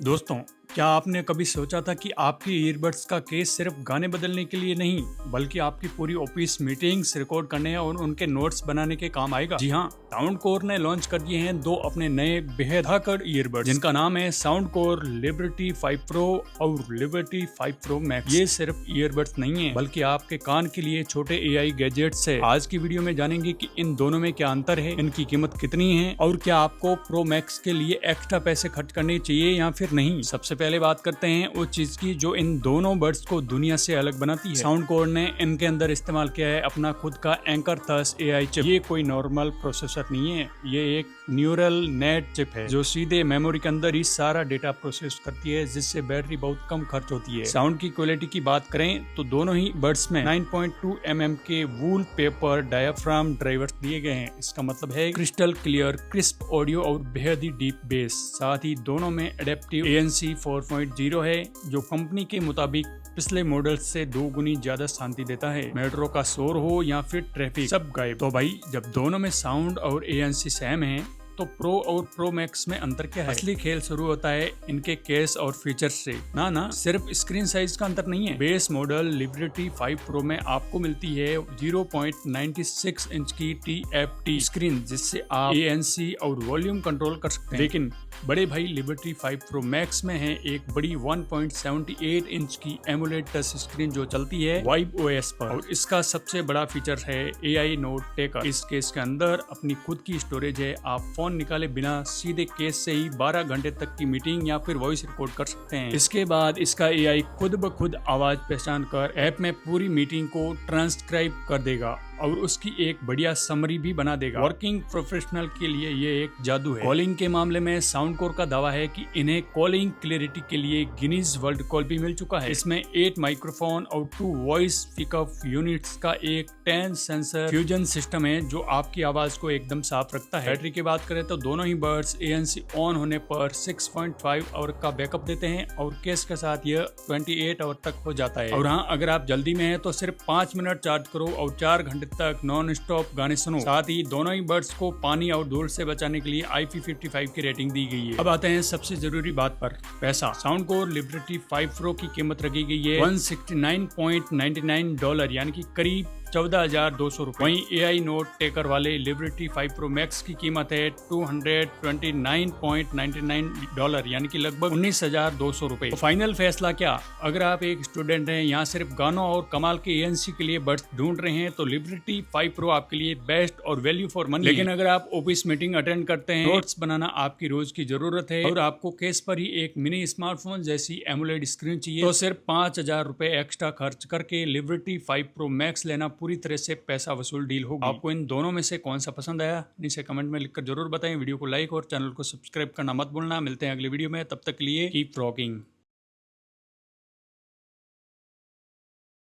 दोस्तों, क्या आपने कभी सोचा था कि आपके ईयरबड्स का केस सिर्फ गाने बदलने के लिए नहीं बल्कि आपकी पूरी ऑफिस मीटिंग्स रिकॉर्ड करने और उनके नोट्स बनाने के काम आएगा? जी हाँ, साउंड कोर ने लॉन्च कर दिए हैं दो अपने नए बेहद धाकड़ ईयरबड्स जिनका नाम है साउंड कोर लिबर्टी 5 प्रो और लिबर्टी 5 प्रो मैक्स। ये सिर्फ ईयरबड्स नहीं है बल्कि आपके कान के लिए छोटे एआई गैजेट्स है। आज की वीडियो में जानेंगे कि इन दोनों में क्या अंतर है, इनकी कीमत कितनी है और क्या आपको प्रो मैक्स के लिए एक्स्ट्रा पैसे खर्च करने चाहिए या फिर नहीं। सबसे पहले बात करते हैं उस चीज की जो इन दोनों बड्स को दुनिया से अलग बनाती है। साउंड कोर ने इनके अंदर इस्तेमाल किया है अपना खुद का एंकर थर्स एआई चिप। ये कोई नॉर्मल प्रोसेसर नहीं है, ये एक न्यूरल नेट चिप है जो सीधे मेमोरी के अंदर ही सारा डेटा प्रोसेस करती है, जिससे बैटरी बहुत कम खर्च होती है। साउंड की क्वालिटी की बात करें तो दोनों ही बड्स में 9.2 mm के वूल पेपर डायाफ्राम ड्राइवर्स दिए गए हैं। इसका मतलब है क्रिस्टल क्लियर क्रिस्प ऑडियो और बेहद ही डीप बेस। साथ ही दोनों में एडेप्टिव ANC 4.0 है जो कंपनी के मुताबिक पिछले मॉडल से 2 गुनी ज्यादा शांति देता है। मेट्रो का शोर हो या फिर ट्रैफिक, सब गायब। तो भाई, जब दोनों में साउंड और ANC सेम है तो प्रो और प्रो मैक्स में अंतर क्या है? असली खेल शुरू होता है इनके केस और फीचर्स से। ना सिर्फ स्क्रीन साइज का अंतर नहीं है। बेस मॉडल लिबर्टी 5 प्रो में आपको मिलती है 0.96 इंच की TFT स्क्रीन जिससे आप ANC और वॉल्यूम कंट्रोल कर सकते हैं। लेकिन बड़े भाई लिबर्टी 5 प्रो मैक्स में है एक बड़ी 1.78 इंच की एमोलेड टच स्क्रीन जो चलती है वाइब OS पर। और इसका सबसे बड़ा फीचर है AI नोट टेकर। इस केस के अंदर अपनी खुद की स्टोरेज है। आप फोन निकाले बिना सीधे केस से ही 12 घंटे तक की मीटिंग या फिर वॉइस रिकॉर्ड कर सकते हैं। इसके बाद इसका AI खुद ब खुद आवाज पहचान कर ऐप में पूरी मीटिंग को ट्रांसक्राइब कर देगा और उसकी एक बढ़िया समरी भी बना देगा। वर्किंग प्रोफेशनल के लिए ये एक जादू है। कॉलिंग के मामले में साउंड कोर का दावा है कि इन्हें कॉलिंग क्लियरिटी के लिए गिनीज वर्ल्ड कॉल भी मिल चुका है। इसमें 8 माइक्रोफोन और 2 वॉइस पिकअप यूनिट्स का एक 10 सेंसर फ्यूजन सिस्टम है जो आपकी आवाज को एकदम साफ रखता है। बैटरी की बात करें तो दोनों ही बड्स ANC ऑन होने पर 6.5 आवर का बैकअप देते हैं और केस के साथ यह 28 आवर तक हो जाता है। और हाँ, अगर आप जल्दी में हैं तो सिर्फ 5 मिनट चार्ज करो और 4 घंटे तक नॉन स्टॉप गाने सुनो। साथ ही दोनों ही बड्स को पानी और धूल से बचाने के लिए IP55 की रेटिंग दी गई है। अब आते हैं सबसे जरूरी बात पर, पैसा। साउंड कोर लिबर्टी 5 प्रो की कीमत रखी गई है $169.99 यानी कि करीब 14,200 रुपए। वहीं AI नोट टेकर वाले लिबर्टी 5 प्रो मैक्स की कीमत है $229.99 यानी कि लगभग 19,200 रुपए। तो फाइनल फैसला क्या? अगर आप एक स्टूडेंट हैं, यहाँ सिर्फ गानों और कमाल के ANC के लिए बड्स ढूंढ रहे हैं तो लिबर्टी 5 प्रो आपके लिए बेस्ट और वैल्यू फॉर मनी। लेकिन अगर आप ऑफिस मीटिंग अटेंड करते हैं, नोट्स बनाना आपकी रोज की जरूरत है और आपको केस पर ही एक मिनी स्मार्टफोन जैसी एमोलेड स्क्रीन चाहिए तो सिर्फ 5,000 रुपए एक्स्ट्रा खर्च करके लिबर्टी 5 प्रो मैक्स लेना पूरी तरह से पैसा वसूल डील होगी। आपको इन दोनों में से कौन सा पसंद आया नीचे कमेंट में लिखकर जरूर बताएं। वीडियो को लाइक और चैनल को सब्सक्राइब करना मत भूलना। मिलते हैं अगली वीडियो में, तब तक के लिए कीप रॉकिंग।